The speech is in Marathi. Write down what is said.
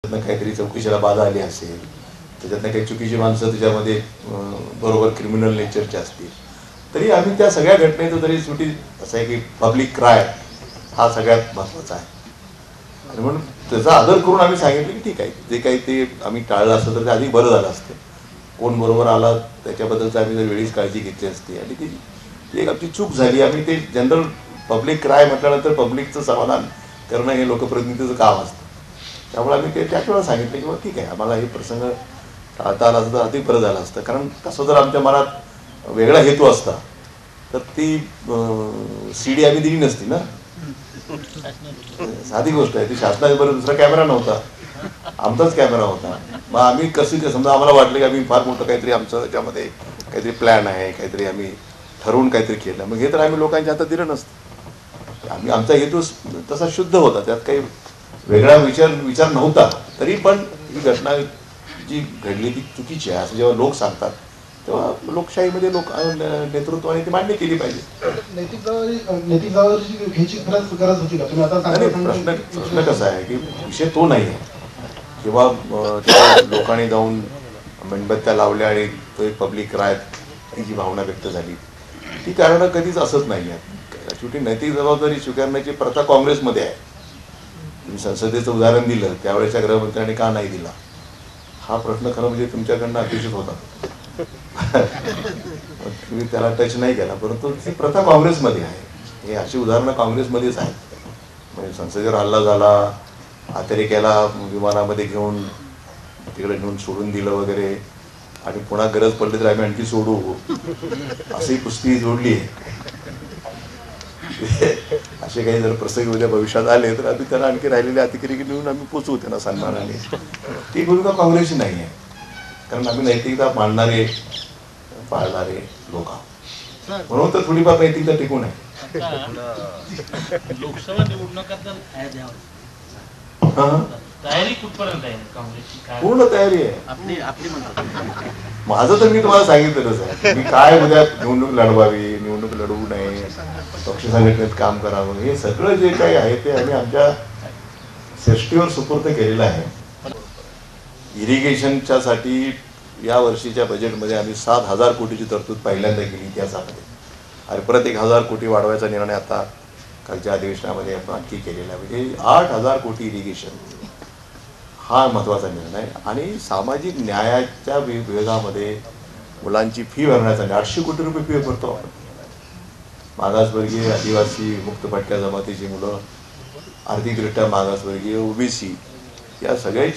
काहीतरी चौकशीला बाधा आली असेल, त्याच्यातनं काही चुकीची माणसं त्याच्यामध्ये बरोबर क्रिमिनल नेचरचे असतील, तरी आम्ही त्या सगळ्या घटनेचं जरी शेवटी असं आहे की पब्लिक क्राय हा सगळ्यात महत्त्वाचा आहे. आणि म्हणून त्याचा आदर करून आम्ही सांगितलं की ठीक आहे, जे काही ते आम्ही टाळलं असतं तर ते अधिक बरं झालं असतं. कोण बरोबर आला त्याच्याबद्दलच आम्ही जर वेळीच काळजी घेतली असती. आणि ती एक आमची चूक झाली. आम्ही ते जनरल पब्लिक क्राय म्हटल्यानंतर पब्लिकचं समाधान करणं हे लोकप्रतिनिधीचं काम असतं. त्यामुळे आम्ही ते त्याच वेळेला सांगितलं की ठीक आहे, आम्हाला हे प्रसंग टाळता आला असतं तर अधिक बरं झालं असतं. कारण तसं जर आमच्या मनात वेगळा हेतू असता तर ती सीडी आम्ही दिली नसती ना. साधी गोष्ट आहे ती. शासनाच्या बरोबर दुसरा कॅमेरा नव्हता, आमचाच कॅमेरा होता. मग आम्ही समजा आम्हाला वाटलं की आम्ही फार मोठं काहीतरी आमचं त्याच्यामध्ये काहीतरी प्लॅन आहे, काहीतरी आम्ही ठरवून काहीतरी केलं, मग हे तर आम्ही लोकांच्या हातात दिलं नसतं. आमचा हेतू तसा शुद्ध होता, त्यात काही वेगळा विचार नव्हता. तरी पण ही घटना जी घडली ती चुकीची आहे असं जेव्हा लोक सांगतात तेव्हा लोकशाहीमध्ये नेतृत्वाने ती मान्य केली पाहिजे. प्रश्न कसा आहे की विषय तो नाही आहे किंवा लोकांनी जाऊन मेणबत्त्या लावल्या आणि तो एक पब्लिक राय ती जी भावना व्यक्त झाली ती कारणं कधीच असत नाही आहेत. शेवटी नैतिक जबाबदारी स्वीकारण्याची प्रथा काँग्रेसमध्ये आहे. तुम्ही संसदेचं उदाहरण दिलं, त्यावेळेच्या गृहमंत्र्यांनी का नाही दिला हा प्रश्न खरं म्हणजे तुमच्याकडनं अपेक्षित होता. तुम्ही त्याला टच नाही केला, परंतु ती प्रथा काँग्रेसमध्ये आहे. हे अशी उदाहरणं काँग्रेसमध्येच आहेत. म्हणजे संसदेवर हल्ला झाला, अतिरेक्याला विमानामध्ये घेऊन तिकडे नेऊन सोडून दिलं वगैरे, आणि पुन्हा गरज पडली तर आम्ही आणखी सोडू अशी कुस्ती जोडली आहे. असे काही जर प्रसंग उद्या भविष्यात आले तर आम्ही त्यांना आणखी राहिलेले अतिरेकी नेऊन आम्ही पोचवू त्यांना सन्मानाने. ती भूमिका काँग्रेसची नाही आहे, कारण आम्ही नैतिकता मानणारे पाळणारे लोक आहोत. म्हणून तर थोडीफार नैतिकता टिकून आहे. लोकसभा निवडणुकात तयारी कुठपर्यंत आहे काँग्रेसची? पूर्ण तयारी आहे. माझं तर मी तुम्हाला सांगितलंच आहे मी काय उद्या निवडणूक लढवावी, निवडणूक लढवू नये, पक्ष संघटनेत काम करावं, हे सगळं जे काही आहे ते आम्ही आमच्या सृष्टीवर सुपूर्द केलेलं आहे. इरिगेशनच्या साठी या वर्षीच्या बजेटमध्ये आम्ही 7,000 कोटीची तरतूद पहिल्यांदा केली इतिहासामध्ये. आणि परत 1,000 कोटी वाढवायचा निर्णय आता कालच्या अधिवेशनामध्ये आपण आणखी केलेला आहे. म्हणजे 8,000 कोटी इरिगेशन हा महत्त्वाचा निर्णय. आणि सामाजिक न्यायाच्या विभागामध्ये मुलांची फी भरण्याचा 800 कोटी रुपये फी भरतो आपण. मागासवर्गीय, आदिवासी, मुक्तपट्ट्या जमातीची मुलं, आर्थिकदृष्ट्या मागासवर्गीय, ओबीसी या सगळ्याची